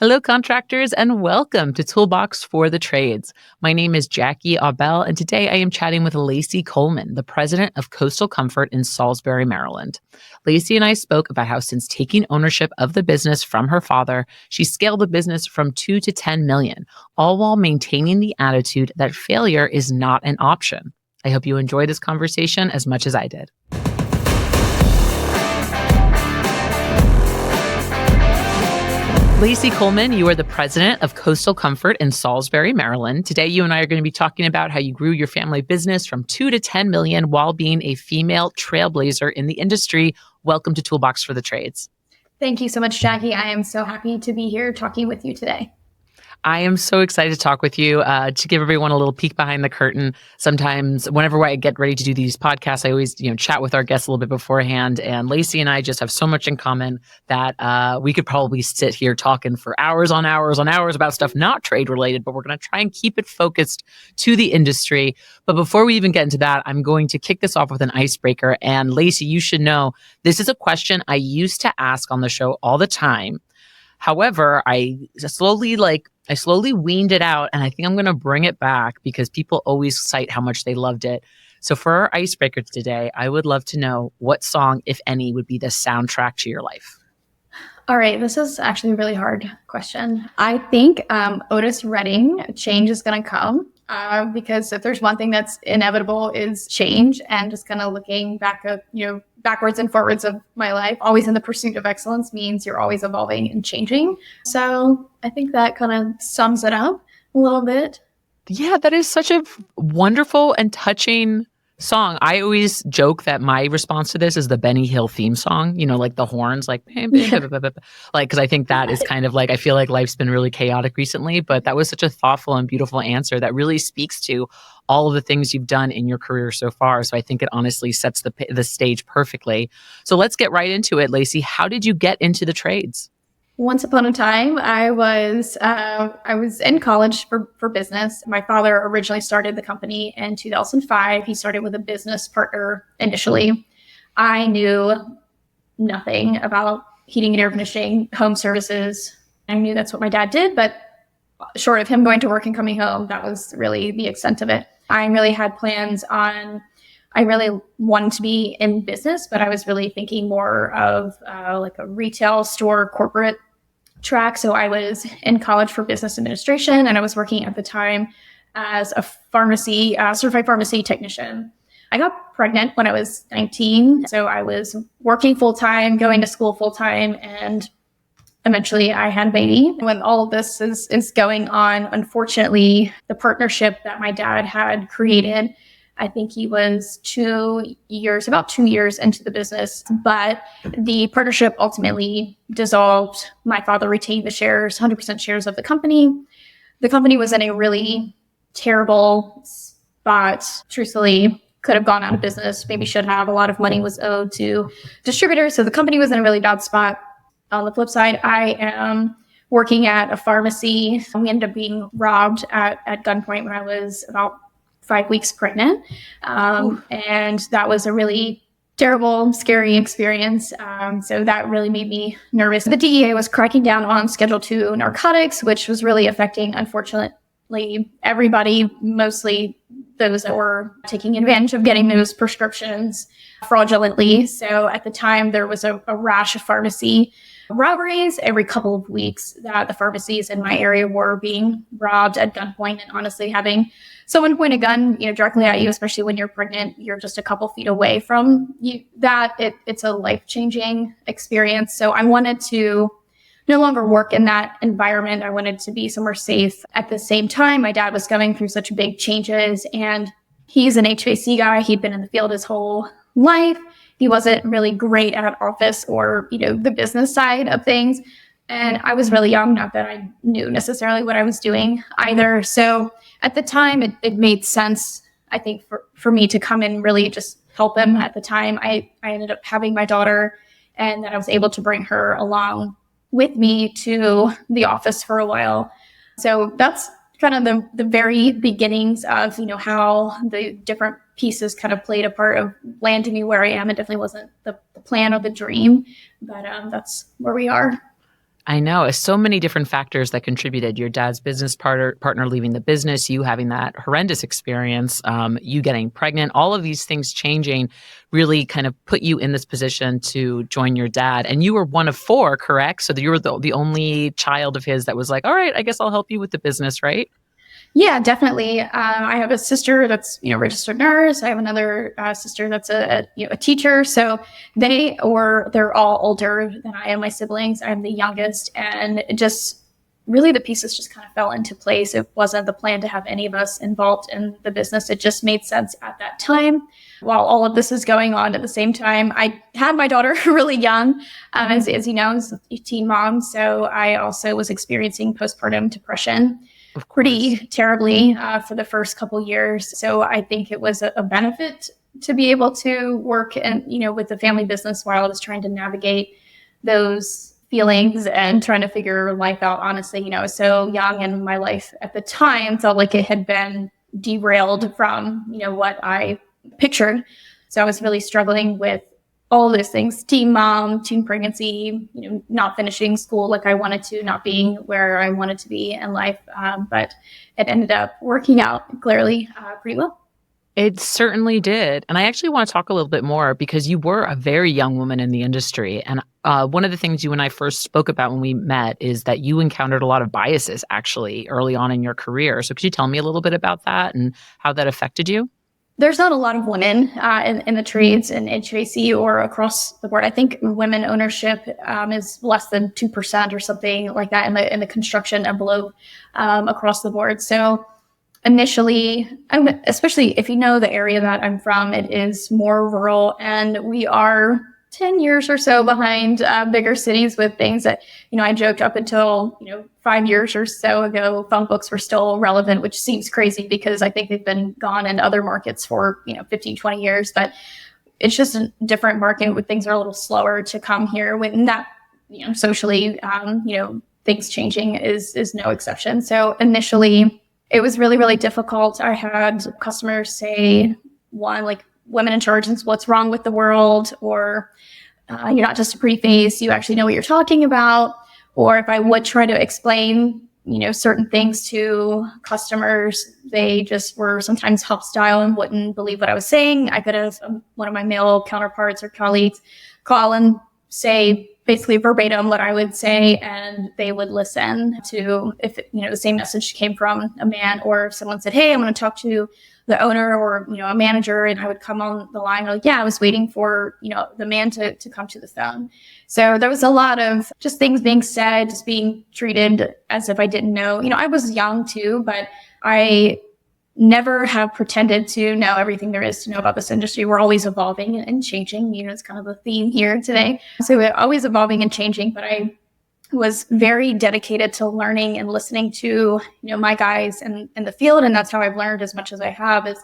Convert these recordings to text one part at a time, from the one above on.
Hello, contractors, and welcome to Toolbox for the Trades. My name is Jackie Aubel, and today I am chatting with Lacey Coleman, the president of Coastal Comfort in Salisbury, Maryland. Lacey and I spoke about how since taking ownership of the business from her father, she scaled the business from 2 to 10 million, all while maintaining the attitude that failure is not an option. I hope you enjoy this conversation as much as I did. Lacey Coleman, you are the president of Coastal Comfort in Salisbury, Maryland. Today, you and I are going to be talking about how you grew your family business from 2 to 10 million while being a female trailblazer in the industry. Welcome to Toolbox for the Trades. Thank you so much, Jackie. I am so happy to be here talking with you today. I am so excited to talk with you, to give everyone a little peek behind the curtain. Sometimes whenever I get ready to do these podcasts, I always, chat with our guests a little bit beforehand. And Lacey and I just have so much in common that we could probably sit here talking for hours on hours on hours about stuff not trade related, but we're going to try and keep it focused to the industry. But before we even get into that, I'm going to kick this off with an icebreaker. And Lacey, you should know, this is a question I used to ask on the show all the time. However, I slowly weaned it out, and I think I'm going to bring it back because people always cite how much they loved it. So for our icebreaker today, I would love to know what song, if any, would be the soundtrack to your life. All right, this is actually a really hard question. I think Otis Redding, Change is Going to Come, because if there's one thing that's inevitable is change, and just kind of looking back at, backwards and forwards of my life, always in the pursuit of excellence means you're always evolving and changing. So I think that kind of sums it up a little bit. Yeah, that is such a wonderful and touching song. I always joke that my response to this is the Benny Hill theme song, like the horns, like, because I think that is kind of like, I feel like life's been really chaotic recently, but that was such a thoughtful and beautiful answer that really speaks to all of the things you've done in your career so far. So I think it honestly sets the stage perfectly. So let's get right into it, Lacey. How did you get into the trades? Once upon a time, I was in college for business. My father originally started the company in 2005. He started with a business partner initially. I knew nothing about heating and air conditioning, home services. I knew that's what my dad did, but short of him going to work and coming home, that was really the extent of it. I really had plans I really wanted to be in business, but I was really thinking more of like a retail store corporate track. So I was in college for business administration, and I was working at the time as a certified pharmacy technician. I got pregnant when I was 19. So I was working full time, going to school full time, and eventually I had a baby. When all of this is going on, unfortunately, the partnership that my dad had created, I think he was about 2 years into the business, but the partnership ultimately dissolved. My father retained the 100% shares of the company. The company was in a really terrible spot. Truthfully, could have gone out of business, maybe should have. A lot of money was owed to distributors. So the company was in a really bad spot. On the flip side, I am working at a pharmacy. We ended up being robbed at gunpoint when I was about 5 weeks pregnant. And that was a really terrible, scary experience. So that really made me nervous. The DEA was cracking down on Schedule II narcotics, which was really affecting, unfortunately, everybody, mostly those that were taking advantage of getting those prescriptions fraudulently. So at the time, there was a rash of pharmacy robberies every couple of weeks that the pharmacies in my area were being robbed at gunpoint. And honestly, having someone point a gun, directly at you, especially when you're pregnant, you're just a couple feet away from you. It's a life-changing experience. So I wanted to no longer work in that environment. I wanted to be somewhere safe. At the same time, my dad was going through such big changes, and he's an HVAC guy. He'd been in the field his whole life. He wasn't really great at office or, the business side of things. And I was really young, not that I knew necessarily what I was doing either. So at the time, it made sense, I think, for me to come and really just help him. At the time, I ended up having my daughter, and then I was able to bring her along with me to the office for a while. So that's kind of the very beginnings of, how the different pieces kind of played a part of landing me where I am. It definitely wasn't the plan or the dream, but that's where we are. I know. It's so many different factors that contributed. Your dad's business partner leaving the business, you having that horrendous experience, you getting pregnant, all of these things changing really kind of put you in this position to join your dad. And you were one of four, correct? So that you were the only child of his that was like, all right, I guess I'll help you with the business, right? Yeah, definitely. I have a sister that's registered nurse. I have another sister that's a teacher. So they're all older than I am. My siblings. I'm the youngest, and it just really the pieces just kind of fell into place. It wasn't the plan to have any of us involved in the business. It just made sense at that time. While all of this is going on at the same time, I had my daughter really young, as you know, I was a teen mom. So I also was experiencing postpartum depression pretty terribly for the first couple years. So I think it was a benefit to be able to work and, with the family business while I was trying to navigate those feelings and trying to figure life out. Honestly, I was so young, and my life at the time felt like it had been derailed from, what I pictured. So I was really struggling with all those things: teen mom, teen pregnancy, not finishing school like I wanted to, not being where I wanted to be in life. But it ended up working out clearly pretty well. It certainly did. And I actually want to talk a little bit more because you were a very young woman in the industry. And one of the things you and I first spoke about when we met is that you encountered a lot of biases actually early on in your career. So could you tell me a little bit about that and how that affected you? There's not a lot of women in the trades in HVAC or across the board. I think women ownership is less than 2% or something like that in the construction envelope across the board. So initially, especially if you know the area that I'm from, it is more rural, and we are 10 years or so behind bigger cities with things that, I joked up until, 5 years or so ago, phone books were still relevant, which seems crazy because I think they've been gone in other markets for, 15, 20 years. But it's just a different market where things are a little slower to come here when that, socially, things changing is no exception. So initially, it was really, really difficult. I had customers say, one, like, women in charge is what's wrong with the world, or you're not just a pretty face, you actually know what you're talking about. Or if I would try to explain, certain things to customers, they just were sometimes hostile and wouldn't believe what I was saying. I could have one of my male counterparts or colleagues call and say basically verbatim what I would say, and they would listen to if the same message came from a man, or if someone said, hey, I'm going to talk to the owner or a manager, and I would come on the line like, yeah, I was waiting for the man to come to the phone. So there was a lot of just things being said, just being treated as if I didn't know. I was young too, but I never have pretended to know everything there is to know about this industry. We're always evolving and changing. It's kind of a theme here today. So we're always evolving and changing, but I was very dedicated to learning and listening to, my guys in the field. And that's how I've learned as much as I have is,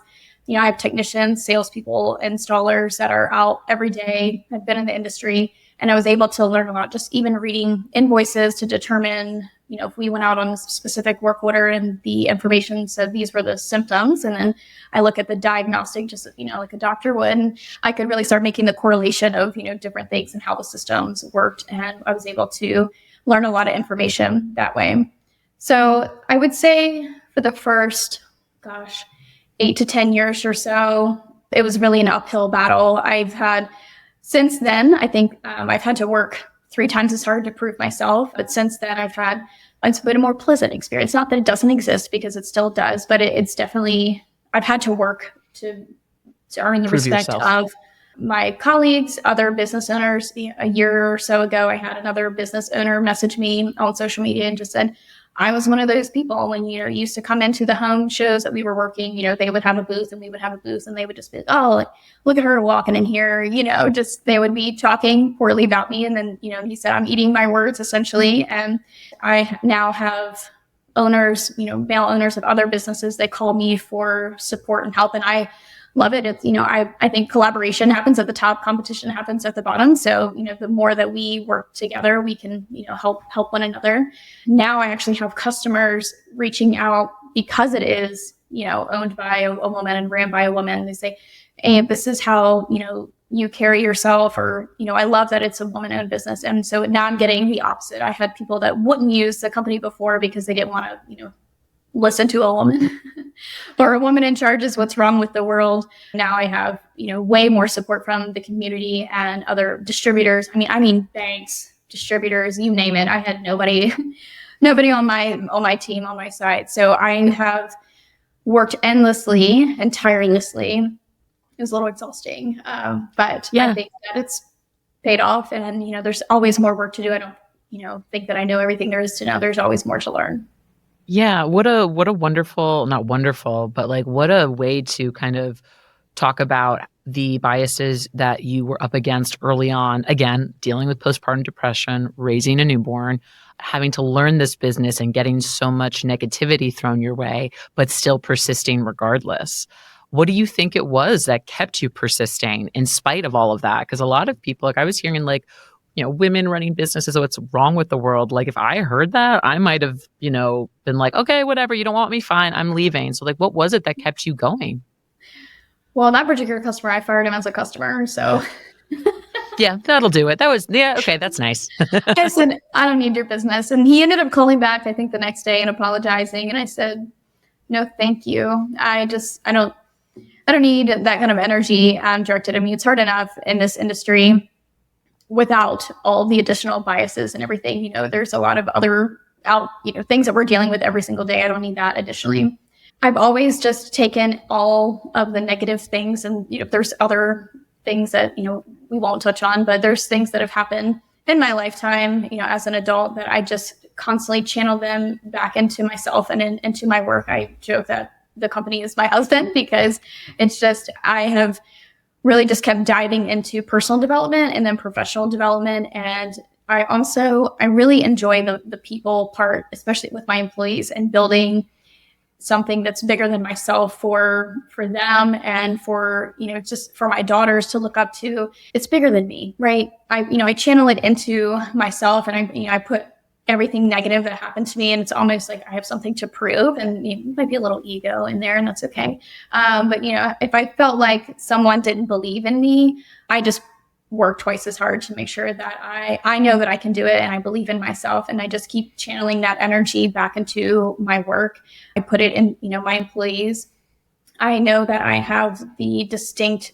I have technicians, salespeople, installers that are out every day. I've been in the industry, and I was able to learn a lot, just even reading invoices to determine, if we went out on a specific work order and the information said these were the symptoms, and then I look at the diagnostic, just, like a doctor would, and I could really start making the correlation of, different things and how the systems worked. And I was able to learn a lot of information that way. So I would say for the first, 8 to 10 years or so, it was really an uphill battle. Since then, I think I've had to work 3 times as hard to prove myself. But since then, I've had a bit more pleasant experience. Not that it doesn't exist, because it still does, but it's definitely, I've had to work to earn the respect of my colleagues, other business owners. A year or so ago, I had another business owner message me on social media and just said, I was one of those people when, used to come into the home shows that we were working, they would have a booth and we would have a booth, and they would just be, oh, look at her walking in here, just they would be talking poorly about me. And then, he said, I'm eating my words essentially. And I now have owners, male owners of other businesses. They call me for support and help. And I love it. It's, I think collaboration happens at the top, competition happens at the bottom. So, the more that we work together, we can, help one another. Now I actually have customers reaching out because it is, owned by a woman and ran by a woman. They say, hey, this is how, you carry yourself, or, I love that it's a woman-owned business. And so now I'm getting the opposite. I had people that wouldn't use the company before because they didn't want to, listen to a woman or a woman in charge is what's wrong with the world. Now I have, way more support from the community and other distributors. I mean, banks, distributors, you name it. I had nobody on my team, on my side. So I have worked endlessly and tirelessly. It was a little exhausting, but I think that it's paid off, and, there's always more work to do. I don't, think that I know everything there is to know. There's always more to learn. Yeah. What a wonderful, not wonderful, but like what a way to kind of talk about the biases that you were up against early on. Again, dealing with postpartum depression, raising a newborn, having to learn this business and getting so much negativity thrown your way, but still persisting regardless. What do you think it was that kept you persisting in spite of all of that? Because a lot of people, like I was hearing like, women running businesses, what's wrong with the world? Like if I heard that, I might have, been like, okay, whatever, you don't want me, fine, I'm leaving. So like, what was it that kept you going? Well, that particular customer, I fired him as a customer. So yeah, that'll do it. Okay, that's nice. I said, I don't need your business. And he ended up calling back, I think the next day, and apologizing. And I said, no, thank you. I don't need that kind of energy directed at me. It's hard enough in this industry without all the additional biases and everything. There's a lot of other things that we're dealing with every single day. I don't need that additionally. I've always just taken all of the negative things, and there's other things that we won't touch on, but there's things that have happened in my lifetime, as an adult, that I just constantly channel them back into myself and into my work. I joke that the company is my husband, because it's just, I have really just kept diving into personal development and then professional development. And I really enjoy the people part, especially with my employees, and building something that's bigger than myself for them, and for, just for my daughters to look up to. It's bigger than me, right? I channel it into myself, and I put everything negative that happened to me, and it's almost like I have something to prove, and might be a little ego in there, and that's okay. But if I felt like someone didn't believe in me, I just work twice as hard to make sure that I know that I can do it, and I believe in myself, and I just keep channeling that energy back into my work. I put it in, my employees. I know that I have the distinct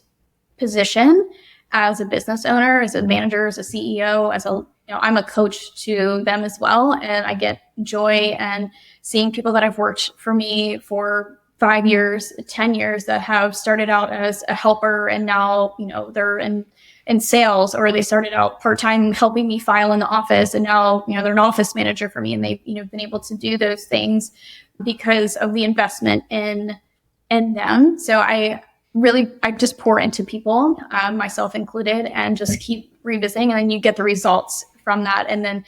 position as a business owner, as a manager, as a CEO, I'm a coach to them as well. And I get joy and seeing people that have worked for me for 5 years, 10 years, that have started out as a helper, and now, they're in sales, or they started out part-time helping me file in the office, and now, they're an office manager for me, and they've, been able to do those things because of the investment in them. So I just pour into people, myself included, and just keep revisiting, and then you get the results from that. And then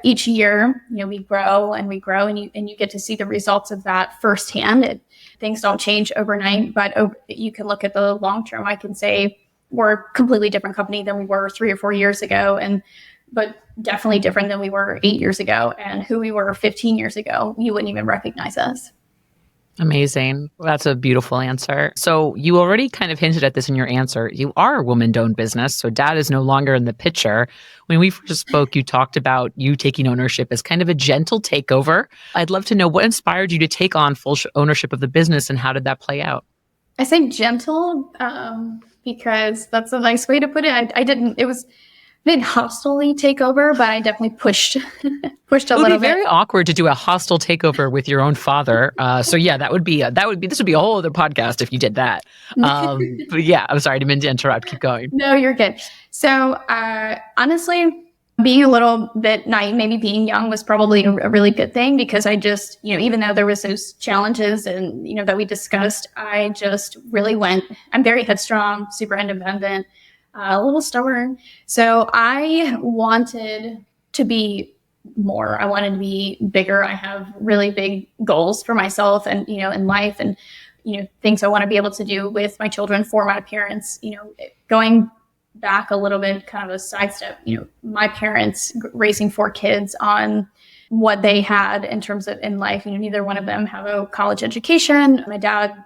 each year, we grow, and you get to see the results of that firsthand. Things don't change overnight, but you can look at the long term. I can say we're a completely different company than we were 3 or 4 years ago, but definitely different than we were 8 years ago, and who we were 15 years ago. You wouldn't even recognize us. Amazing. That's a beautiful answer. So you already kind of hinted at this in your answer. You are a woman-owned business, so dad is no longer in the picture. When we first spoke, you talked about you taking ownership as kind of a gentle takeover. I'd love to know what inspired you to take on full ownership of the business, and how did that play out? I say gentle because that's a nice way to put it. It was didn't hostily take over, but I definitely pushed a little bit. It would be very awkward to do a hostile takeover with your own father. So yeah, this would be a whole other podcast if you did that. But yeah, I'm sorry, I didn't mean to interrupt. Keep going. No, you're good. So honestly, being a little bit naive, maybe being young, was probably a really good thing, because I just, even though there was those challenges and, that we discussed, I just really I'm very headstrong, super independent, a little stubborn. So I wanted to be more. I wanted to be bigger. I have really big goals for myself and, in life, and, things I want to be able to do with my children, for my parents. Going back a little bit, kind of a sidestep, my parents raising 4 kids on what they had in terms of in life. Neither one of them have a college education. My dad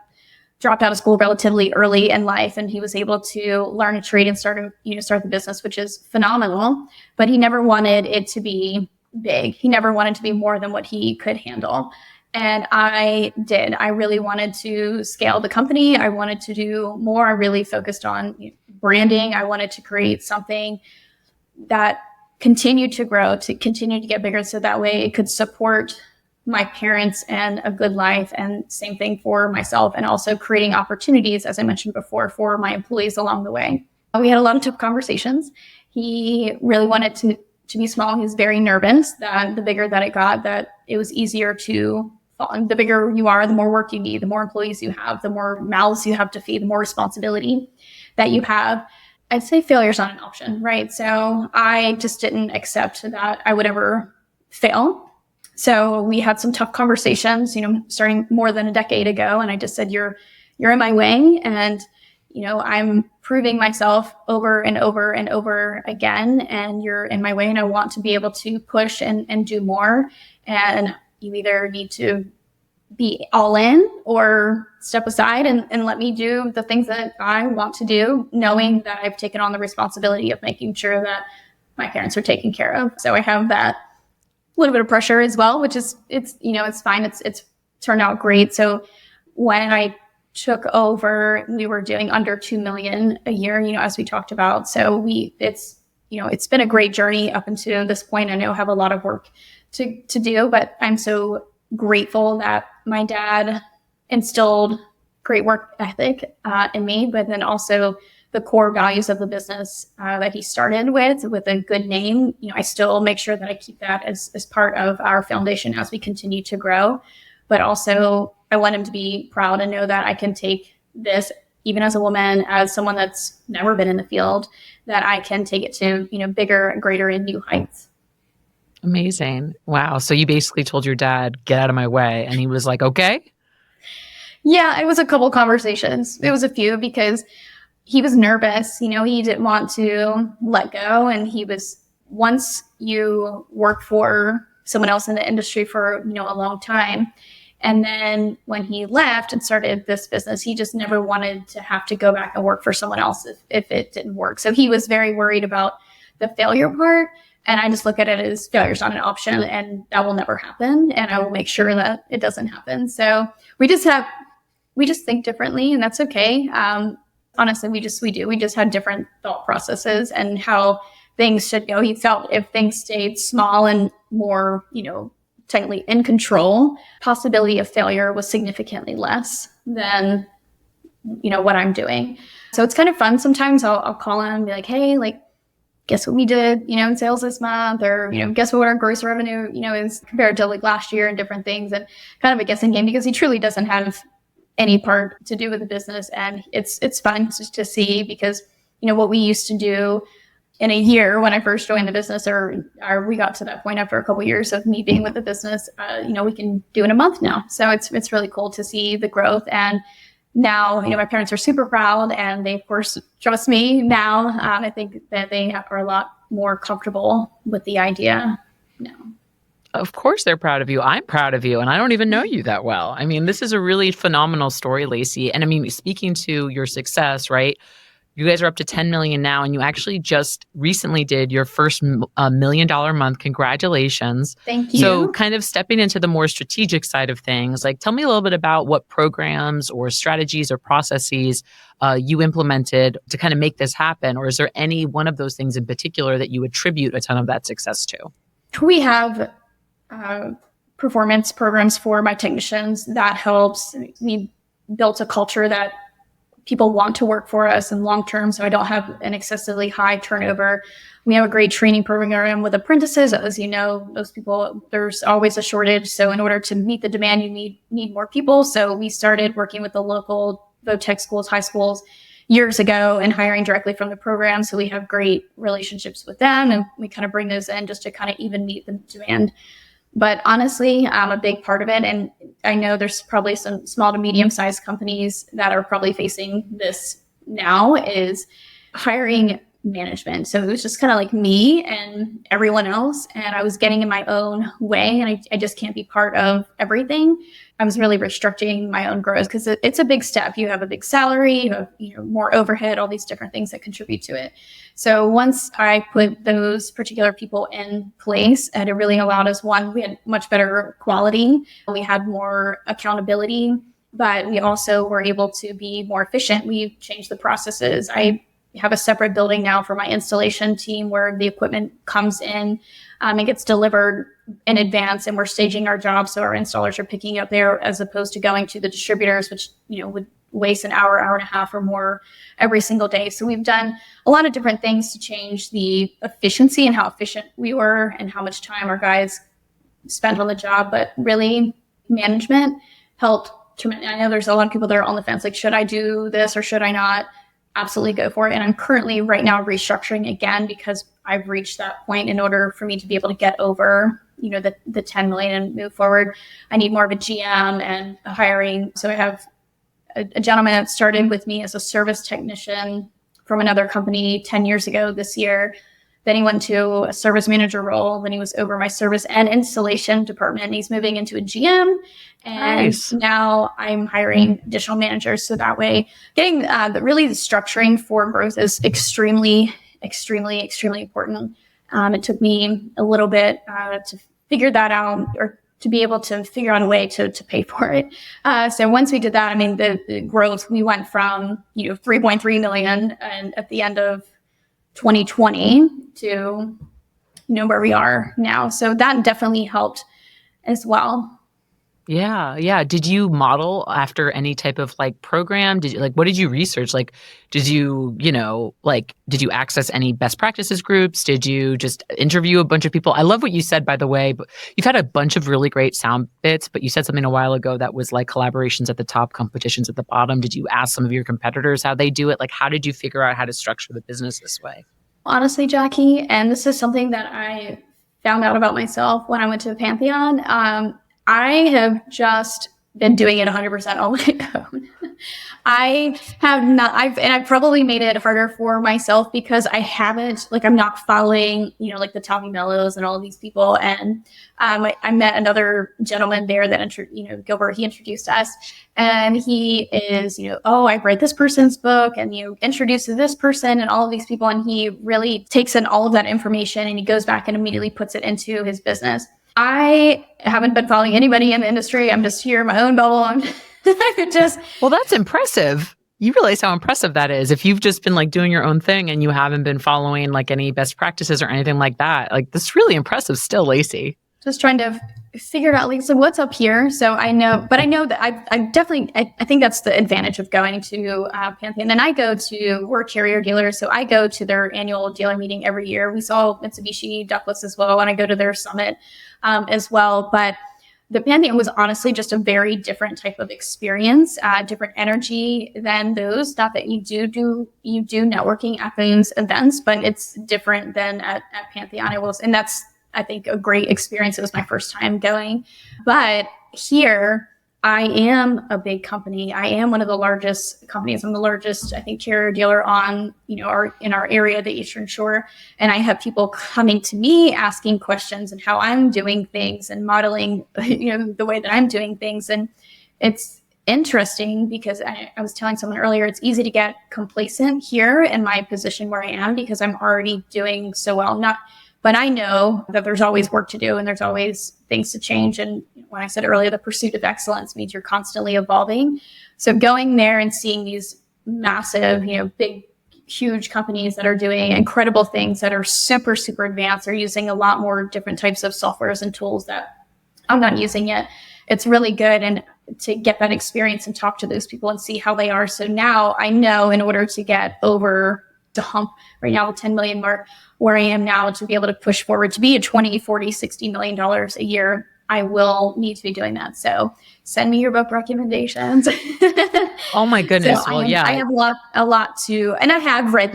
dropped out of school relatively early in life, and he was able to learn a trade and start the business, which is phenomenal. But he never wanted it to be big. He never wanted to be more than what he could handle. And I did. I really wanted to scale the company. I wanted to do more. I really focused on branding. I wanted to create something that continued to grow, to continue to get bigger, so that way it could support my parents and a good life, and same thing for myself, and also creating opportunities, as I mentioned before, for my employees along the way. We had a lot of tough conversations. He really wanted to be small. He was very nervous that the bigger that it got, that it was easier to fall. The bigger you are, the more work you need, the more employees you have, the more mouths you have to feed, the more responsibility that you have. I'd say failure is not an option, right? So I just didn't accept that I would ever fail. So we had some tough conversations, starting more than a decade ago. And I just said, you're in my way. And, I'm proving myself over and over and over again. And you're in my way. And I want to be able to push and do more. And you either need to be all in or step aside and let me do the things that I want to do, knowing that I've taken on the responsibility of making sure that my parents are taken care of. So I have that little bit of pressure as well, which is, it's fine. It's turned out great. So when I took over, we were doing under 2 million a year, as we talked about. So it's been a great journey up until this point. I know I have a lot of work to do, but I'm so grateful that my dad instilled great work ethic in me, but then also the core values of the business that he started with a good name. I still make sure that I keep that as part of our foundation as we continue to grow. But also I want him to be proud and know that I can take this, even as a woman, as someone that's never been in the field, that I can take it to, bigger and greater and new heights. Amazing. Wow. So you basically told your dad, get out of my way. And he was like, okay. Yeah, it was a couple conversations. It was a few, because he was nervous. He didn't want to let go. And once you work for someone else in the industry for, a long time, and then when he left and started this business, he just never wanted to have to go back and work for someone else if it didn't work. So he was very worried about the failure part. And I just look at it as failure is not an option, and that will never happen. And I will make sure that it doesn't happen. So we just think differently, and that's okay. Honestly, we just had different thought processes and how things should go. He felt if things stayed small and more, tightly in control, possibility of failure was significantly less than, what I'm doing. So it's kind of fun. Sometimes I'll call him and be like, hey, guess what we did, in sales this month, or, guess what our gross revenue, is compared to last year, and different things, and kind of a guessing game, because he truly doesn't have any part to do with the business. And it's fun to see, because, what we used to do in a year when I first joined the business, or we got to that point after a couple of years of me being with the business, we can do in a month now. So it's really cool to see the growth. And now, my parents are super proud, and they of course trust me now. I think that they are a lot more comfortable with the idea now. Of course they're proud of you. I'm proud of you. And I don't even know you that well. I mean, this is a really phenomenal story, Lacey. And I mean, speaking to your success, right? You guys are up to 10 million now, and you actually just recently did your first $1 million month. Congratulations. Thank you. So kind of stepping into the more strategic side of things, tell me a little bit about what programs or strategies or processes you implemented to kind of make this happen. Or is there any one of those things in particular that you attribute a ton of that success to? We have performance programs for my technicians that helps. We built a culture that people want to work for us in long term, so I don't have an excessively high turnover. We have a great training program with apprentices. As you know, those people, there's always a shortage. So in order to meet the demand, you need more people. So we started working with the local tech schools, high schools years ago, and hiring directly from the program. So we have great relationships with them, and we kind of bring those in just to kind of even meet the demand. But honestly, I'm a big part of it. And I know there's probably some small to medium-sized companies that are probably facing this now, is hiring management. So it was just kind of like me and everyone else. And I was getting in my own way, and I just can't be part of everything. I was really restricting my own growth because it's a big step. You have a big salary, you have more overhead, all these different things that contribute to it. So once I put those particular people in place, and it really allowed us, one, we had much better quality. We had more accountability, but we also were able to be more efficient. We changed the processes. I have a separate building now for my installation team where the equipment comes in and gets delivered in advance, and we're staging our jobs so our installers are picking up there as opposed to going to the distributors, which would waste an hour, hour and a half or more every single day. So we've done a lot of different things to change the efficiency and how efficient we were and how much time our guys spent on the job. But really, management helped tremendously. I know there's a lot of people that are on the fence, like, should I do this or should I not? Absolutely go for it. And I'm currently right now restructuring again because I've reached that point. In order for me to be able to get over, the 10 million and move forward, I need more of a GM and a hiring. So I have a gentleman that started with me as a service technician from another company 10 years ago this year. Then he went to a service manager role. Then he was over my service and installation department. He's moving into a GM. And Nice. now I'm hiring additional managers. So that way, getting the structuring for growth is extremely, extremely, extremely important. It took me a little bit to figure that out, or to be able to figure out a way to pay for it. So once we did that, the growth, we went from 3.3 million and at the end of 2020 to where we are now. So that definitely helped as well. Yeah. Did you model after any type of program? Did you what did you research? Did you, did you access any best practices groups? Did you just interview a bunch of people? I love what you said, by the way, but you've had a bunch of really great sound bits, but you said something a while ago that was collaborations at the top, competitions at the bottom. Did you ask some of your competitors how they do it? How did you figure out how to structure the business this way? Honestly, Jackie, and this is something that I found out about myself when I went to the Pantheon. I have just been doing it 100% on my own. I've probably made it harder for myself because I haven't, I'm not following, the Tommy Mellows and all of these people. And I met another gentleman there that, Gilbert, he introduced us, and he is, I've read this person's book and introduces this person and all of these people. And he really takes in all of that information and he goes back and immediately puts it into his business. I haven't been following anybody in the industry. I'm just here in my own bubble. Well, that's impressive. You realize how impressive that is. If you've just been doing your own thing and you haven't been following any best practices or anything like that, that's really impressive still, Lacey. Just trying to figure out what's up here. So I know that I think that's the advantage of going to Pantheon. And we're carrier dealers. So I go to their annual dealer meeting every year. We saw Mitsubishi ductless as well. And I go to their summit as well. But the Pantheon was honestly just a very different type of experience, different energy than those. Not that you do networking at those events, but it's different than at Pantheon. And that's, I think, a great experience. It was my first time going. But here, I am a big company. I am one of the largest companies. I'm the largest, I think, carrier dealer on, in our area, the Eastern Shore. And I have people coming to me asking questions and how I'm doing things and modeling, the way that I'm doing things. And it's interesting because I was telling someone earlier, it's easy to get complacent here in my position where I am because I'm already doing so well. But I know that there's always work to do and there's always things to change. And when I said earlier, the pursuit of excellence means you're constantly evolving. So going there and seeing these massive, big, huge companies that are doing incredible things that are super, super advanced, are using a lot more different types of softwares and tools that I'm not using yet. It's really good. And to get that experience and talk to those people and see how they are. So now I know in order to get over the hump right now, the 10 million mark, where I am now, to be able to push forward to be a 20, 40, $60 million a year, I will need to be doing that. So send me your book recommendations. Oh my goodness. So I have a lot to, and I have read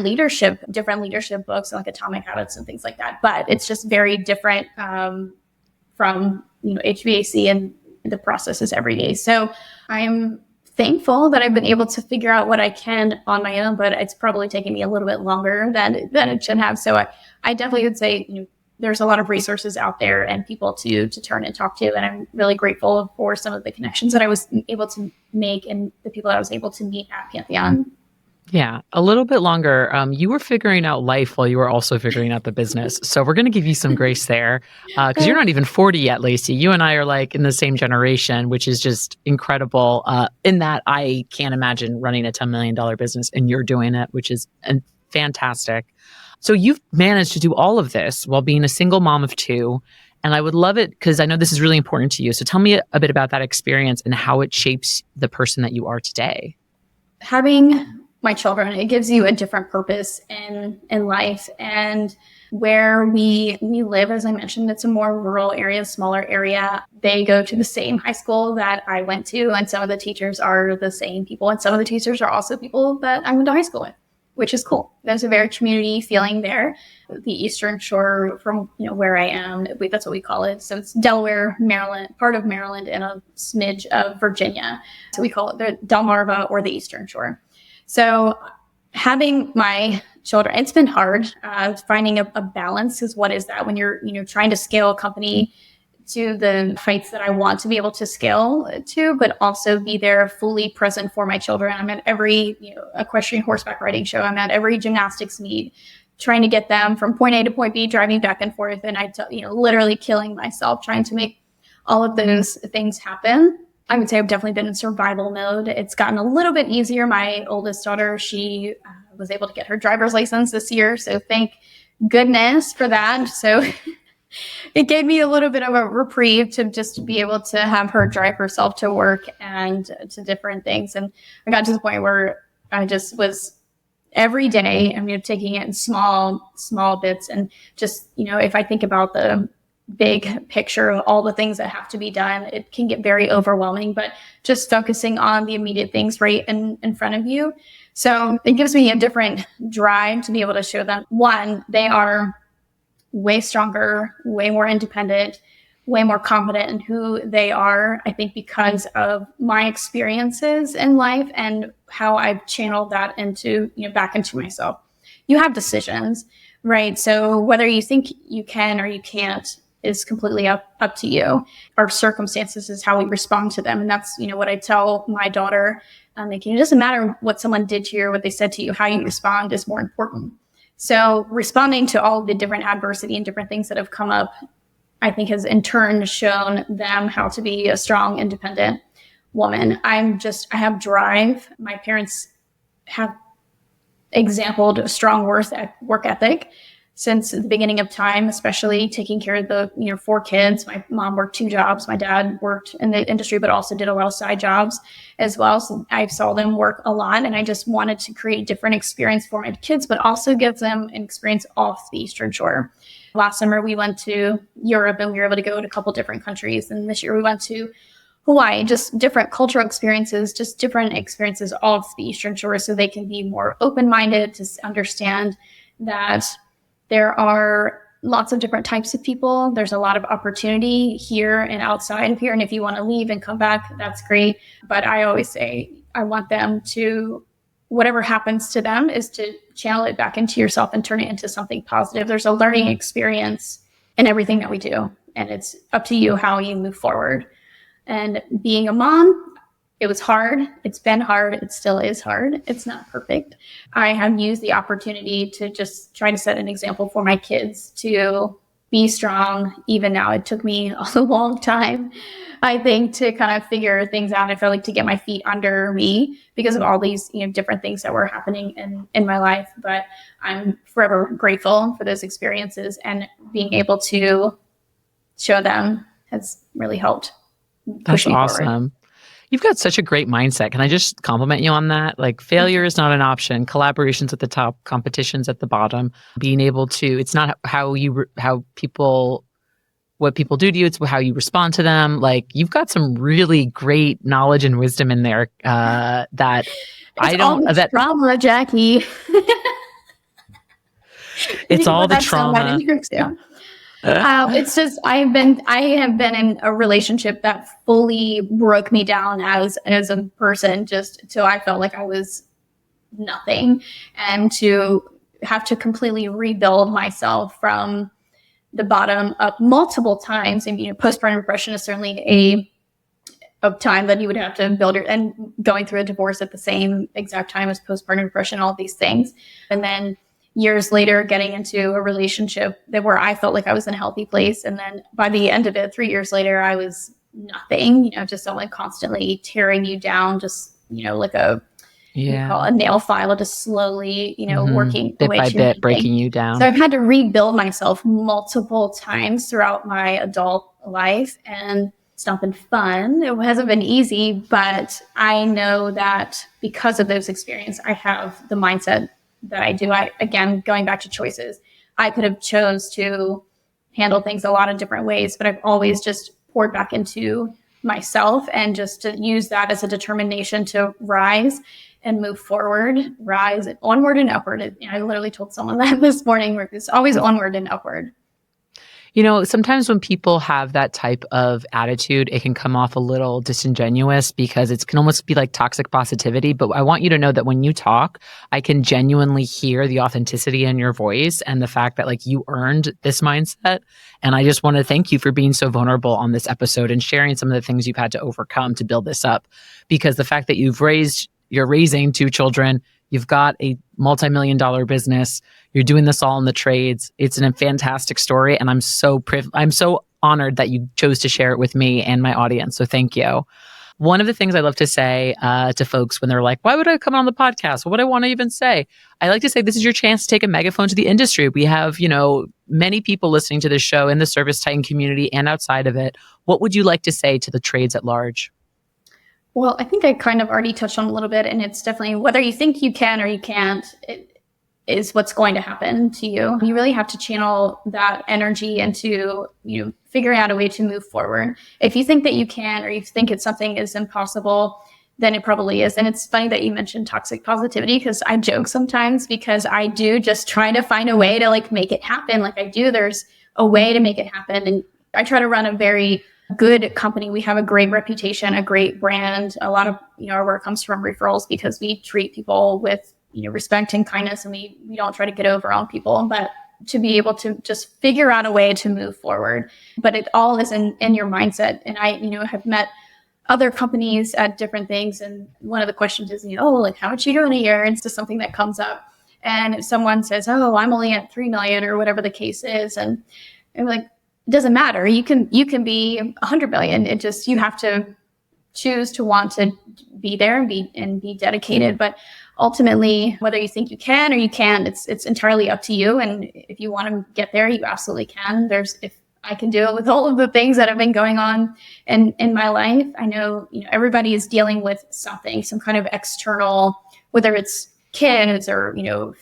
different leadership books like Atomic Habits and things like that, but it's just very different from, HVAC and the processes every day. So I'm thankful that I've been able to figure out what I can on my own, but it's probably taken me a little bit longer than it should have. So I definitely would say, there's a lot of resources out there and people to turn and talk to. And I'm really grateful for some of the connections that I was able to make and the people that I was able to meet at Pantheon. Yeah, a little bit longer. You were figuring out life while you were also figuring out the business. So we're going to give you some grace there because you're not even 40 yet, Lacey. You and I are like in the same generation, which is just incredible in that I can't imagine running a $10 million business and you're doing it, which is fantastic. So you've managed to do all of this while being a single mom of two. And I would love it because I know this is really important to you. So tell me a bit about that experience and how it shapes the person that you are today. Having my children, it gives you a different purpose in life. And where we live, as I mentioned, it's a more rural area, smaller area. They go to the same high school that I went to, and some of the teachers are the same people, and some of the teachers are also people that I went to high school with, which is cool. There's a very community feeling there. The Eastern Shore from where I am, that's what we call it. So it's Delaware, Maryland, part of Maryland, and a smidge of Virginia. So we call it the Delmarva or the Eastern Shore. So having my children, it's been hard finding a balance. Because what is that when you're trying to scale a company to the heights that I want to be able to scale to, but also be there fully present for my children. I'm at every equestrian horseback riding show. I'm at every gymnastics meet, trying to get them from point A to point B, driving back and forth, and literally killing myself trying to make all of those things happen. I would say I've definitely been in survival mode. It's gotten a little bit easier. My oldest daughter, she was able to get her driver's license this year. So thank goodness for that. So it gave me a little bit of a reprieve to just be able to have her drive herself to work and to different things. And I got to the point where I just was every day, taking it in small bits. And just, if I think about the big picture of all the things that have to be done, it can get very overwhelming, but just focusing on the immediate things right in front of you. So it gives me a different drive to be able to show them, one, they are way stronger, way more independent, way more confident in who they are, I think because of my experiences in life and how I've channeled that into, back into myself. You have decisions, right? So whether you think you can or you can't is completely up to you. Our circumstances is how we respond to them. And that's, what I tell my daughter. It doesn't matter what someone did to you or what they said to you, how you respond is more important. So responding to all the different adversity and different things that have come up, I think has in turn shown them how to be a strong, independent woman. I have drive. My parents have exemplified a strong work ethic since the beginning of time, especially taking care of the 4 kids. My mom worked 2 jobs. My dad worked in the industry, but also did a lot of side jobs as well. So I saw them work a lot, and I just wanted to create a different experience for my kids, but also give them an experience off the Eastern Shore. Last summer, we went to Europe, and we were able to go to a couple different countries. And this year we went to Hawaii, just different cultural experiences, just different experiences off the Eastern Shore, so they can be more open-minded to understand that there are lots of different types of people. There's a lot of opportunity here and outside of here. And if you want to leave and come back, that's great. But I always say I want them to, whatever happens to them, is to channel it back into yourself and turn it into something positive. There's a learning experience in everything that we do. And it's up to you how you move forward. And being a mom, it was hard. It's been hard. It still is hard. It's not perfect. I have used the opportunity to just try to set an example for my kids to be strong. Even now, it took me a long time, I think, to kind of figure things out. I felt like to get my feet under me because of all these, different things that were happening in my life. But I'm forever grateful for those experiences, and being able to show them has really helped push me awesome. forward. You've got such a great mindset. Can I just compliment you on that? Like, failure is not an option. Collaboration's at the top, competition's at the bottom. Being able to, it's not what people do to you, it's how you respond to them. Like, you've got some really great knowledge and wisdom in there that I don't. That trauma, Jackie. It's all the trauma. It's just I have been in a relationship that fully broke me down as a person, just till I felt like I was nothing, and to have to completely rebuild myself from the bottom up multiple times. And postpartum depression is certainly a time that you would have to build and going through a divorce at the same exact time as postpartum depression, all these things, and then years later getting into a relationship where I felt like I was in a healthy place. And then by the end of it, 3 years later, I was nothing, just someone constantly tearing you down, just, like you call a nail file, just slowly, working bit by bit, breaking you down. So I've had to rebuild myself multiple times throughout my adult life, and it's not been fun. It hasn't been easy, but I know that because of those experiences, I have the mindset that I do. Again, going back to choices, I could have chose to handle things a lot of different ways, but I've always just poured back into myself and just to use that as a determination to rise and move forward, rise onward and upward. I literally told someone that this morning, where it's always onward and upward. Sometimes when people have that type of attitude, it can come off a little disingenuous because it can almost be like toxic positivity. But I want you to know that when you talk, I can genuinely hear the authenticity in your voice and the fact that you earned this mindset. And I just want to thank you for being so vulnerable on this episode and sharing some of the things you've had to overcome to build this up. Because the fact that you're raising 2 children, you've got a multi-million-dollar business, you're doing this all in the trades. It's a fantastic story, and I'm so honored that you chose to share it with me and my audience. So thank you. One of the things I love to say to folks when they're like, why would I come on the podcast? What would I want to even say? I like to say, this is your chance to take a megaphone to the industry. We have, many people listening to this show in the ServiceTitan community and outside of it. What would you like to say to the trades at large? Well, I think I kind of already touched on a little bit, and it's definitely whether you think you can or you can't, it is what's going to happen to you. You really have to channel that energy into, figuring out a way to move forward. If you think that you can, or you think it's something is impossible, then it probably is. And it's funny that you mentioned toxic positivity, because I joke sometimes, because I do just try to find a way to make it happen. There's a way to make it happen. And I try to run a very good company. We have a great reputation, a great brand. A lot of our work comes from referrals, because we treat people with respect and kindness, and we don't try to get over on people, but to be able to just figure out a way to move forward. But it all is in your mindset. And I have met other companies at different things, and one of the questions is how much you do in a year? It's just something that comes up. And if someone says, I'm only at 3 million or whatever the case is, and I'm like, it doesn't matter. You can be 100 million. It just, you have to choose to want to be there and be dedicated. But ultimately, whether you think you can or you can't, it's entirely up to you. And if you want to get there, you absolutely can. If I can do it with all of the things that have been going on in my life, I know, everybody is dealing with something, some kind of external, whether it's kids or,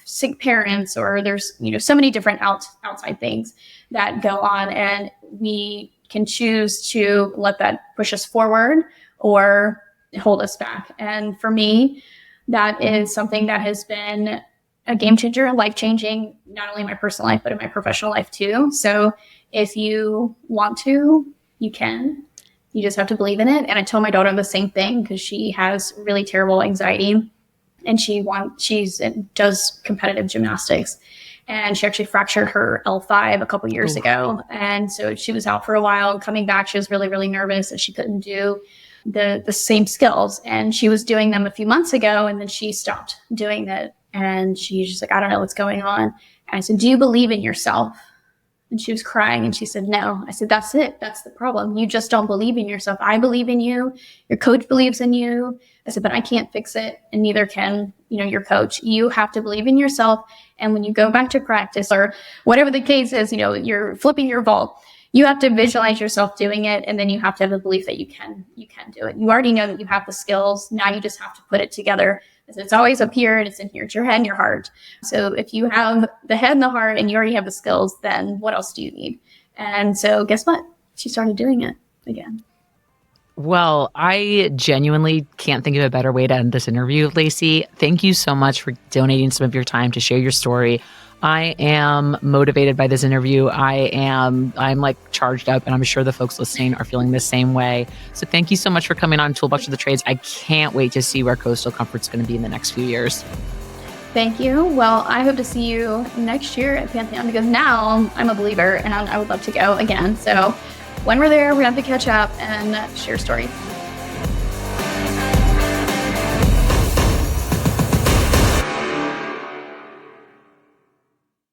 sick parents, or there's, so many different outside things that go on, and we can choose to let that push us forward or hold us back. And for me, that is something that has been a game changer, life-changing, not only in my personal life, but in my professional life too. So if you want to, you can. You just have to believe in it. And I tell my daughter the same thing, because she has really terrible anxiety, and she does competitive gymnastics. And she actually fractured her L5 a couple years ago. And so she was out for a while, and coming back, she was really, really nervous that she couldn't do the same skills. And she was doing them a few months ago, and then she stopped doing that. And she's just like, I don't know what's going on. And I said, do you believe in yourself? And she was crying, and she said, no. I said, that's it. That's the problem. You just don't believe in yourself. I believe in you. Your coach believes in you. I said, but I can't fix it, and neither can, your coach. You have to believe in yourself. And when you go back to practice, or whatever the case is, you're flipping your vault, you have to visualize yourself doing it. And then you have to have the belief that you can do it. You already know that you have the skills. Now you just have to put it together. It's always up here, and it's in here. It's your head and your heart. So if you have the head and the heart, and you already have the skills, then what else do you need? And so guess what? She started doing it again. Well, I genuinely can't think of a better way to end this interview, Lacey. Thank you so much for donating some of your time to share your story. I am motivated by this interview. I'm like charged up, and I'm sure the folks listening are feeling the same way. So thank you so much for coming on Toolbox of the Trades. I can't wait to see where Coastal Comfort's going to be in the next few years. Thank you. Well, I hope to see you next year at Pantheon, because now I'm a believer and I would love to go again. So when we're there, we have to catch up and share stories.